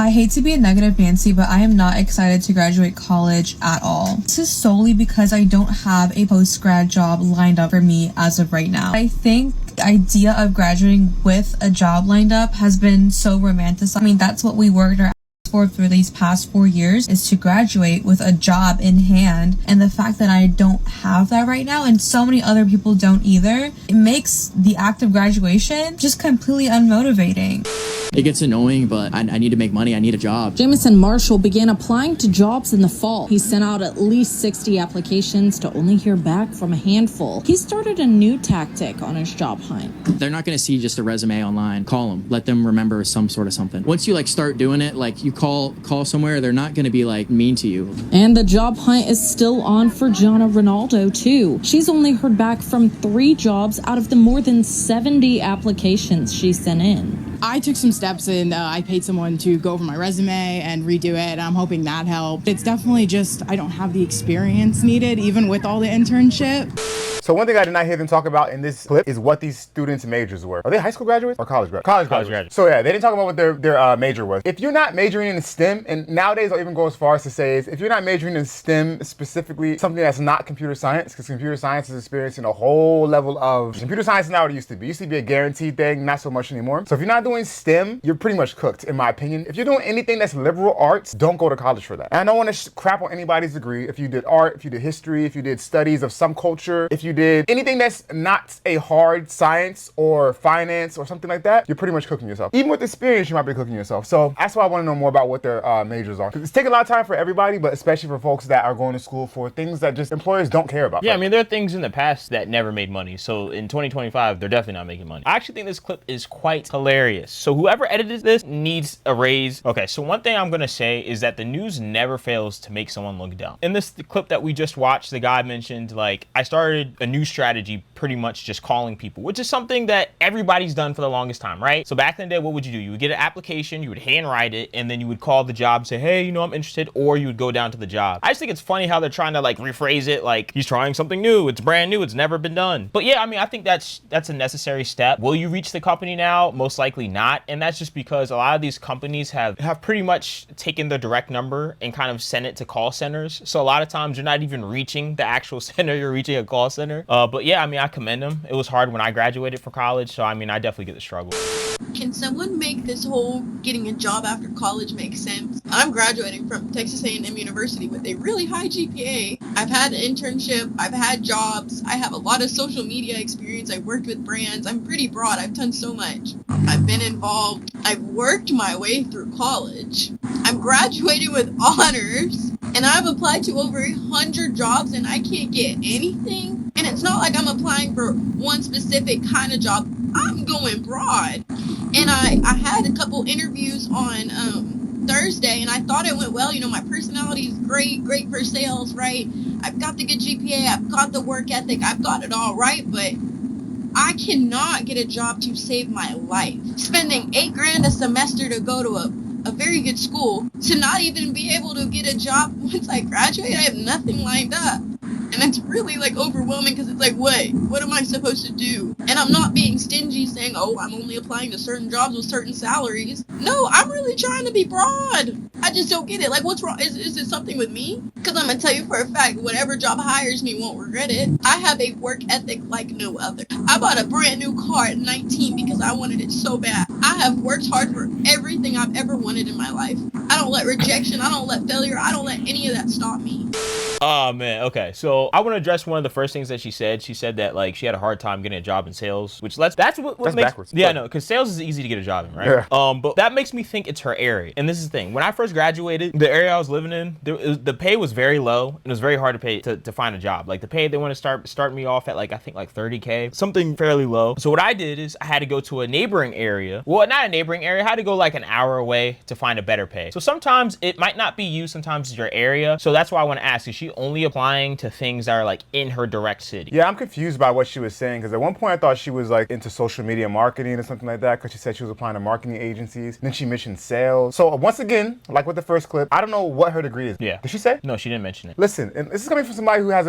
I hate to be a negative Nancy, but I am not excited to graduate college at all. This is solely because I don't have a post-grad job lined up for me as of right now. I think the idea of graduating with a job lined up has been so romanticized. I mean, that's what we worked our for these past 4 years, is to graduate with a job in hand, and the fact that I don't have that right now and so many other people don't either, it makes the act of graduation just completely unmotivating. It gets annoying, but I need to make money. I need a job. Jamison Marshall began applying to jobs in the fall. He sent out at least 60 applications to only hear back from a handful. He started a new tactic on his job hunt. They're not going to see just a resume online. Call them. Let them remember some sort of something. Once you start doing it, you call somewhere, they're not going to be mean to you. And the job hunt is still on for Gianna Ronaldo too. She's only heard back from 3 jobs out of the more than 70 applications she sent in. I took some steps and I paid someone to go over my resume and redo it. I'm hoping that helped. It's definitely just I don't have the experience needed, even with all the internship. So one thing I did not hear them talk about in this clip is what these students' majors were. Are they high school graduates or college graduates? College graduates. So yeah, they didn't talk about what their major was. If you're not majoring in STEM, and nowadays I'll even go as far as to say is if you're not majoring in STEM, specifically something that's not computer science, because computer science is experiencing a whole level of computer science is not what it used to be. It used to be a guaranteed thing, not so much anymore. So if you're not doing STEM, you're pretty much cooked, in my opinion. If you're doing anything that's liberal arts, don't go to college for that. And I don't want to crap on anybody's degree. If you did art, if you did history, if you did studies of some culture, if you did anything that's not a hard science or finance or something like that, you're pretty much cooking yourself. Even with experience, you might be cooking yourself. So that's why I want to know more about what their majors are. It's taking a lot of time for everybody, but especially for folks that are going to school for things that just employers don't care about. Yeah, I mean, there are things in the past that never made money. So in 2025, they're definitely not making money. I actually think this clip is quite hilarious. So whoever edited this needs a raise. Okay, so one thing I'm going to say is that the news never fails to make someone look dumb. In this clip that we just watched, the guy mentioned, I started a new strategy, pretty much just calling people, which is something that everybody's done for the longest time, right? So back in the day, what would you do? You would get an application, you would handwrite it, and then you would call the job and say, hey, I'm interested, or you would go down to the job. I just think it's funny how they're trying to rephrase it he's trying something new, it's brand new, it's never been done. But yeah, I mean, I think that's a necessary step. Will you reach the company now? Most likely not. And that's just because a lot of these companies have pretty much taken the direct number and kind of sent it to call centers. So a lot of times you're not even reaching the actual center, you're reaching a call center. But yeah, I mean, I commend them. It was hard when I graduated from college, so I mean, I definitely get the struggle. Can someone make this whole getting a job after college make sense? I'm graduating from Texas A&M University with a really high GPA. I've had an internship, I've had jobs, I have a lot of social media experience, I've worked with brands, I'm pretty broad, I've done so much. I've been involved, I've worked my way through college. I'm graduating with honors, and I've applied to over 100 jobs and I can't get anything. And it's not like I'm applying for one specific kind of job. I'm going broad. And I had a couple interviews on Thursday, and I thought it went well. My personality is great for sales, right? I've got the good GPA, I've got the work ethic, I've got it all right, but I cannot get a job to save my life. Spending $8,000 a semester to go to a very good school, to not even be able to get a job once I graduate, I have nothing lined up. And it's really overwhelming because it's what am I supposed to do? And I'm not being stingy saying, oh, I'm only applying to certain jobs with certain salaries. No, I'm really trying to be broad. I just don't get it. What's wrong? Is it something with me? Because I'm going to tell you for a fact, whatever job hires me won't regret it. I have a work ethic like no other. I bought a brand new car at 19 because I wanted it so bad. I have worked hard for everything I've ever wanted in my life. I don't let rejection, I don't let failure, I don't let any of that stop me. Oh man, okay. So I want to address one of the first things that she said. She said that she had a hard time getting a job in sales, which that's what makes backwards. Yeah, no, because sales is easy to get a job in, right? Yeah. But that makes me think it's her area. And this is the thing. When I first graduated, the area I was living in, the pay was very low, and it was very hard to pay to find a job. The pay they want to start me off at I think $30K, something fairly low. So what I did is I had to go to a neighboring area. Well, not a neighboring area. I had to go an hour away to find a better pay. So sometimes it might not be you, sometimes it's your area. So that's why I want to ask, is she only applying to things that are in her direct city? Yeah, I'm confused by what she was saying, because at one point I thought she was into social media marketing or something like that, because she said she was applying to marketing agencies. Then she mentioned sales. So once again, like with the first clip, I don't know what her degree is. Yeah. Did she say? No, she didn't mention it. Listen, and this is coming from somebody who has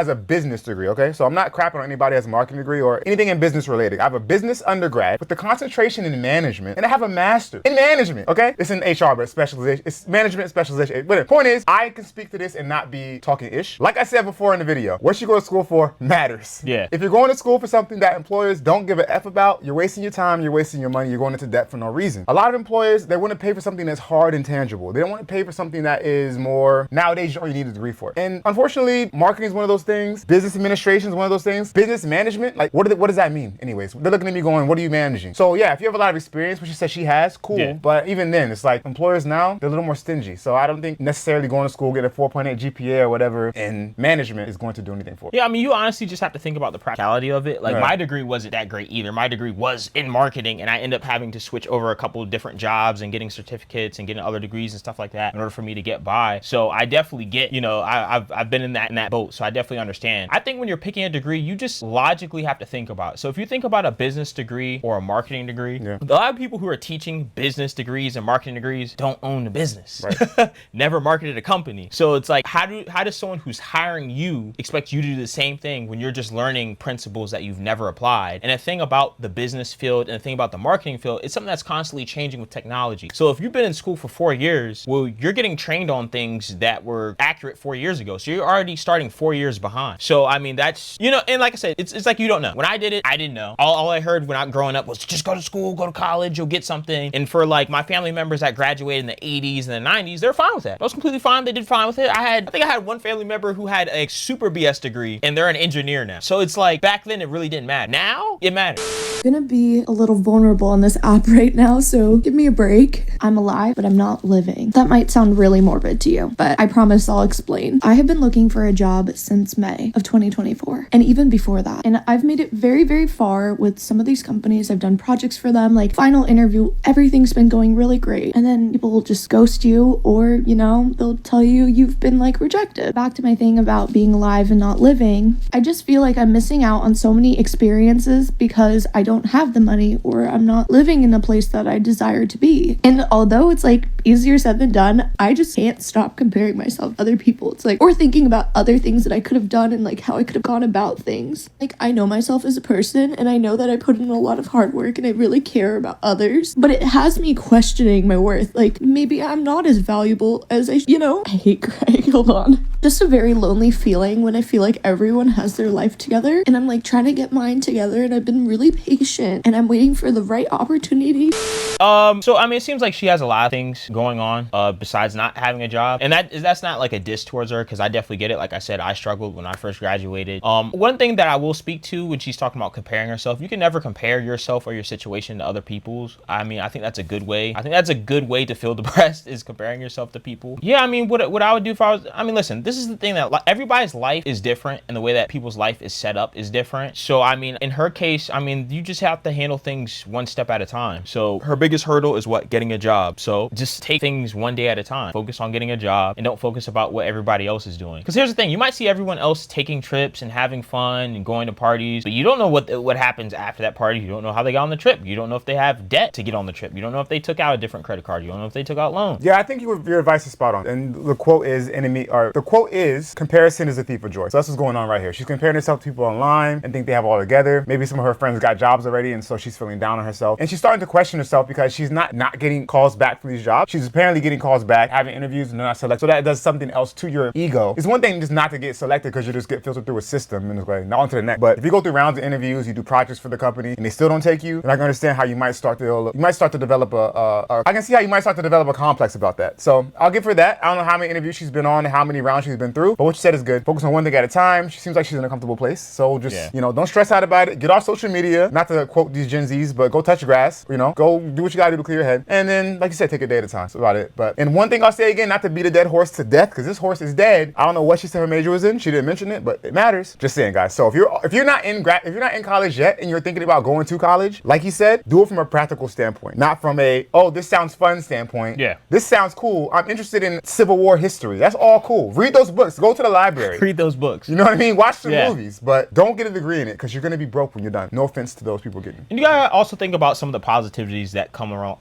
a business degree, okay? So I'm not crapping on anybody who has a marketing degree or anything in business related. I have a business undergrad with the concentration in management, and I have a master in management, okay? It's in HR, but specialization. It's management specialization. But the point is, I can speak to this and not be talking ish. Like I said before in the video, what you go to school for matters. Yeah. If you're going to school for something that employers don't give a F about, you're wasting your time, you're wasting your money, you're going into debt for no reason. A lot of employers, they want to pay for something that's hard and tangible. They don't want to pay for something that is more, nowadays, you need a degree for it. And unfortunately, marketing is one of those things. Business administration is one of those things. Business management, like what does that mean? Anyways, they're looking at me going, what are you managing? So yeah, if you have a lot of experience, which she said she has, cool. Yeah. But even then, it's like employers now, they're a little more stingy. So I don't think necessarily going to school, getting a 4.8 GPA or whatever in management is going to do anything for you. Yeah, I mean, you honestly just have to think about the practicality of it. Like, Right. my degree wasn't that great either. My degree was in marketing, and I ended up having to switch over a couple of different jobs and getting certificates and getting other degrees and stuff like that in order for me to get by. So I definitely get, you know, I've been in that boat, so I definitely understand. I think when you're picking a degree, you just logically have to think about it. So if you think about a business degree or a marketing degree, Yeah. a lot of people who are teaching business degrees and marketing degrees don't own a business. Right. Never marketed a company. So it's like, how does someone who's hiring you expect you to do the same thing when you're just learning principles that you've never applied? And the thing about the business field and the thing about the marketing field, it's something that's constantly changing with technology. So if you've been in school for 4 years, well, you're getting trained on things that were accurate 4 years ago. So you're already starting 4 years behind. So I mean, that's, you know, and like I said, it's like you don't know. When I did it, I didn't know. All I heard when I growing up was just go to school, go to college, you'll get something. And for like my family members that graduated in the 80s and the 90s, they're fine with that. That was completely fine. They did fine with it. I think I had one family member who had a super BS degree and they're an engineer now. So it's like back then it really didn't matter. Now it matters. I'm gonna be a little vulnerable on this app right now, so give me a break. I'm alive, but I'm not living. That might sound really morbid to you, but I promise I'll explain. I have been looking for a job since May of 2024, and even before that. And I've made it very, very far with some of these companies. I've done projects for them, like final interview, everything's been going really great. And then people will just ghost you, or, you know, they'll tell you you've been like rejected. Back to my thing about being alive and not living, I just feel like I'm missing out on so many experiences because I don't have the money, or I'm not living in the place that I desire to be. And although it's like easier said than done, I just can't stop comparing myself to other people. It's like, or thinking about other things that I could have done and like how I could have gone about things. Like, I know myself as a person, and I know that I put in a lot of hard work and I really care about others, but it has me questioning my worth. Like, maybe I'm not as valuable as I hate Greg. Hold on. Just a very lonely feeling when I feel like everyone has their life together and I'm like trying to get mine together, and I've been really patient and I'm waiting for the right opportunity. So I mean, it seems like she has a lot of things going on besides not having a job, and that's not like a diss towards her, because I definitely get it. Like I said, I struggled when I first graduated. One thing that I will speak to when she's talking about comparing herself, you can never compare yourself or your situation to other people's. I mean, I think that's a good way. I think that's a good way to feel depressed, is comparing yourself to people. Yeah, I mean, what I would do if I was, I mean, listen, this is the thing, that everybody's life is different, and the way that people's life is set up is different. So I mean, in her case, I mean, you just have to handle things one step at a time. So her biggest hurdle is what? Getting a job. So just take things one day at a time. Focus on getting a job and don't focus about what everybody else is doing. Because here's the thing, you might see everyone else taking trips and having fun and going to parties, but you don't know what happens after that party. You don't know how they got on the trip. You don't know if they have debt to get on the trip. You don't know if they took out a different credit card. You don't know if they took out loans. Yeah, I think your advice is spot on. And the quote is comparison is a thief of joy. So that's what's going on right here. She's comparing herself to people online and think they have it all together. Maybe some of her friends got jobs already, and so she's feeling down on herself. And she's starting to question herself because she's not getting calls back from these jobs. She's apparently getting calls back, having interviews, and they're not selected. So that does something else to your ego. It's one thing just not to get selected because you just get filtered through a system and it's like, not onto the next. But if you go through rounds of interviews, you do projects for the company, and they still don't take you, then I can understand how you might start to develop I can see how you might start to develop a complex about that. So I'll give her that. I don't know how many interviews she's been on and how many rounds she's been through, but what she said is good. Focus on one thing at a time. She seems like she's in a comfortable place. So just, don't stress out about it. Get off social media. Not to quote these Gen Zs, but go touch grass. Go do what you gotta do to clear your head. And then, like you said, take a day at a time. That's about it. And one thing I'll say again, not to beat a dead horse to death, because this horse is dead. I don't know what she said her major was in. She didn't mention it, but it matters. Just saying, guys. So if you're not in college yet and you're thinking about going to college, like you said, do it from a practical standpoint, not from a, oh, this sounds fun standpoint. Yeah. This sounds cool. I'm interested in Civil War history. That's all cool. Read those books. Go to the library. Read those books. You know what I mean? Watch some movies, but don't get a degree in it, because you're going to be broke when you're done. No offense to those people getting. And you gotta also think about some of the positivities that come around.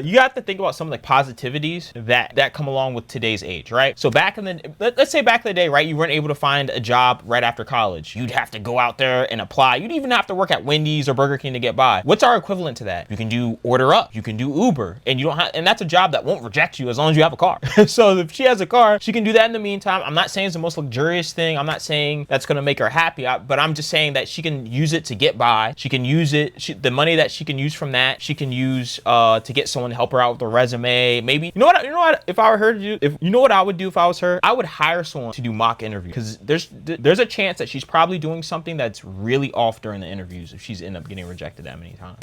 You have to think about some of the positivities that come along with today's age, right? So let's say back in the day, right, you weren't able to find a job right after college. You'd have to go out there and apply. You'd even have to work at Wendy's or Burger King to get by. What's our equivalent to that? You can do Order Up, you can do Uber, and that's a job that won't reject you as long as you have a car. So if she has a car, she can do that in the meantime. I'm not saying it's the most luxurious thing. I'm not saying that's going to make her happy, but I'm just saying that she can use it to get by. She can use it, the money that she can use from that, she can use to get someone to help her out with a resume. Maybe, you know what, if I were her to do, you know what I would do if I was her? I would hire someone to do mock interviews, because there's a chance that she's probably doing something that's really off during the interviews if she's end up getting rejected that many times.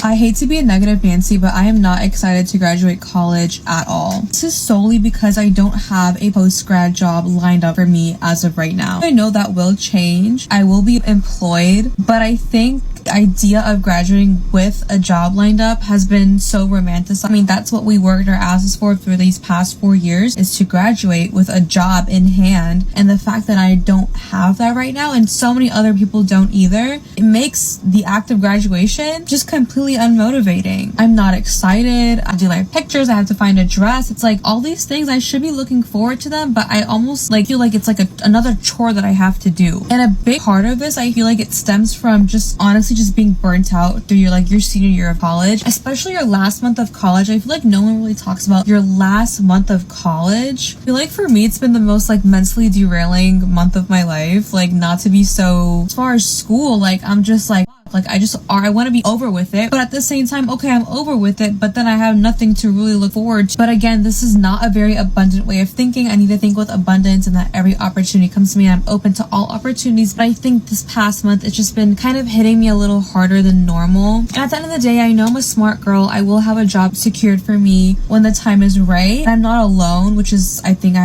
I hate to be a negative Nancy, but I am not excited to graduate college at all. This is solely because I don't have a post-grad job lined up for me as of right now. I know that will change. I will be employed, but I think the idea of graduating with a job lined up has been so romanticized. I mean, that's what we worked our asses for these past 4 years, is to graduate with a job in hand. And the fact that I don't have that right now, and so many other people don't either, it makes the act of graduation just completely unmotivating. I'm not excited. I do like pictures. I have to find a dress. It's like all these things, I should be looking forward to them, but I almost feel like it's like another chore that I have to do. And a big part of this, I feel like it stems from just honestly just being burnt out through your senior year of college, especially your last month of college. I feel like no one really talks about your last month of college. I feel like for me, it's been the most mentally derailing month of my life. Not to be so, as far as school, I'm just I want to be over with it, but at the same time, okay, I'm over with it, but then I have nothing to really look forward to. But again, this is not a very abundant way of thinking. I need to think with abundance, and that every opportunity comes to me. I'm open to all opportunities, but I think this past month, it's just been kind of hitting me a little harder than normal. And at the end of the day, I know I'm a smart girl. I will have a job secured for me when the time is right. I'm not alone, which is, I think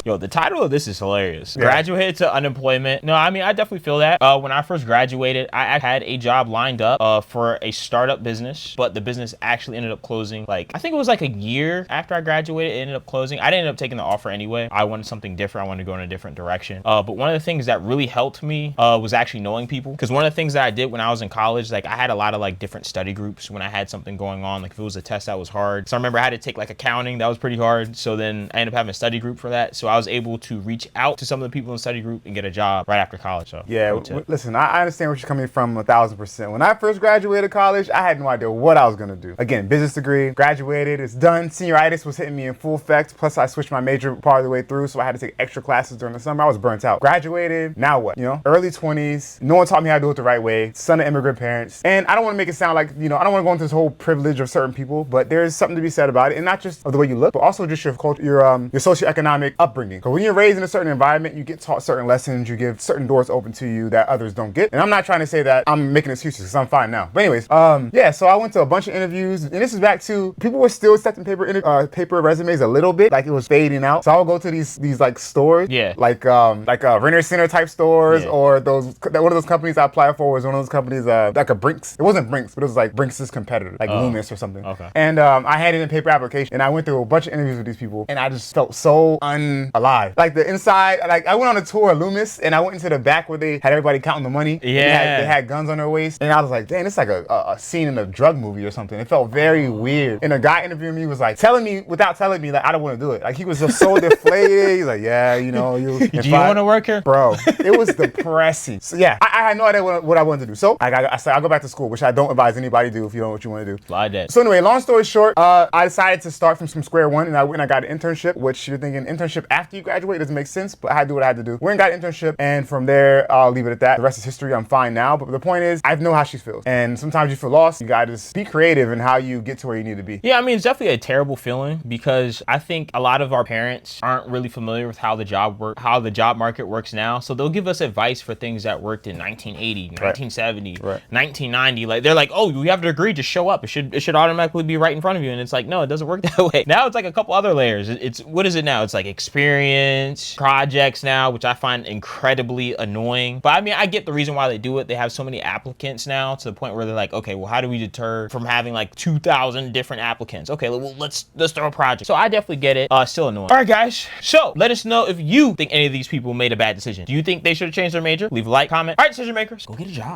Yo, the title of this is hilarious. Yeah. Graduated to unemployment. No, I mean, I definitely feel that. When I first graduated, I had a job lined up for a startup business, but the business actually ended up closing. I think it was a year after I graduated, it ended up closing. I didn't end up taking the offer anyway. I wanted something different. I wanted to go in a different direction. But one of the things that really helped me was actually knowing people. Because one of the things that I did when I was in college, I had a lot of different study groups when I had something going on. If it was a test that was hard. So I remember I had to take accounting. That was pretty hard. So then I ended up having a study group for that. So I was able to reach out to some of the people in the study group and get a job right after college. So yeah, listen, I understand where you're coming from 1000%. When I first graduated college, I had no idea what I was gonna do. Again, business degree, graduated, it's done. Senioritis was hitting me in full effect. Plus I switched my major part of the way through, so I had to take extra classes during the summer. I was burnt out. Graduated, now what? Early 20s, no one taught me how to do it the right way. Son of immigrant parents. And I don't wanna make it sound like, I don't wanna go into this whole privilege of certain people, but there's something to be said about it. And not just of the way you look, but also just your culture, your socioeconomic upbringing. Because when you're raised in a certain environment, you get taught certain lessons, you give certain doors open to you that others don't get. And I'm not trying to say that I'm making excuses, because I'm fine now. But anyways, yeah, so I went to a bunch of interviews, and this is back to, people were still accepting paper resumes a little bit, it was fading out. So I would go to these stores, yeah, like Renter Center type stores, yeah, or one of those companies I applied for was one of those companies, like a Brinks. It wasn't Brinks, but it was Brinks' competitor, Loomis or something. Okay. And I had in a paper application, and I went through a bunch of interviews with these people, and I just felt so unalive. The inside, I went on a tour of Loomis, and I went into the back where they had everybody counting the money. Yeah. They had guns on their waist, and I was like, dang, it's like a scene in a drug movie or something. It felt very weird. And the guy interviewing me was telling me, without telling me, I don't want to do it. He was just so deflated. He's like, yeah, you. Do you want to work here? Bro, it was depressing. So yeah, I had no idea what I wanted to do. So I said, I'll go back to school, which I don't advise anybody to do if you don't know what you want to do. Slide that. So anyway, long story short, I decided to start from square one, and I went and I got an internship, which you're thinking internship after you graduate doesn't make sense, but I had to do what I had to do. Went and got an internship, and from there, I'll leave it at that. The rest is history. I'm fine now, but the point is, I know how she feels. And sometimes you feel lost. You gotta just be creative in how you get to where you need to be. Yeah, I mean, it's definitely a terrible feeling, because I think a lot of our parents aren't really familiar with how the job market works now. So they'll give us advice for things that worked in 1980, 1970, 1990. They're like, oh, you have a degree, just show up. It should automatically be right in front of you. And it's no, it doesn't work that way. Now it's a couple other layers. It's what is it now? It's experience, projects now, which I find incredibly annoying. But I mean, I get the reason why they do it. They have so many applicants now to the point where they're like, okay, well, how do we deter from having 2,000 different applicants? Okay, well, let's throw a project. So I definitely get it. Still annoying. All right, guys. So let us know if you think any of these people made a bad decision. Do you think they should have changed their major? Leave a like, comment. All right, decision makers, go get a job.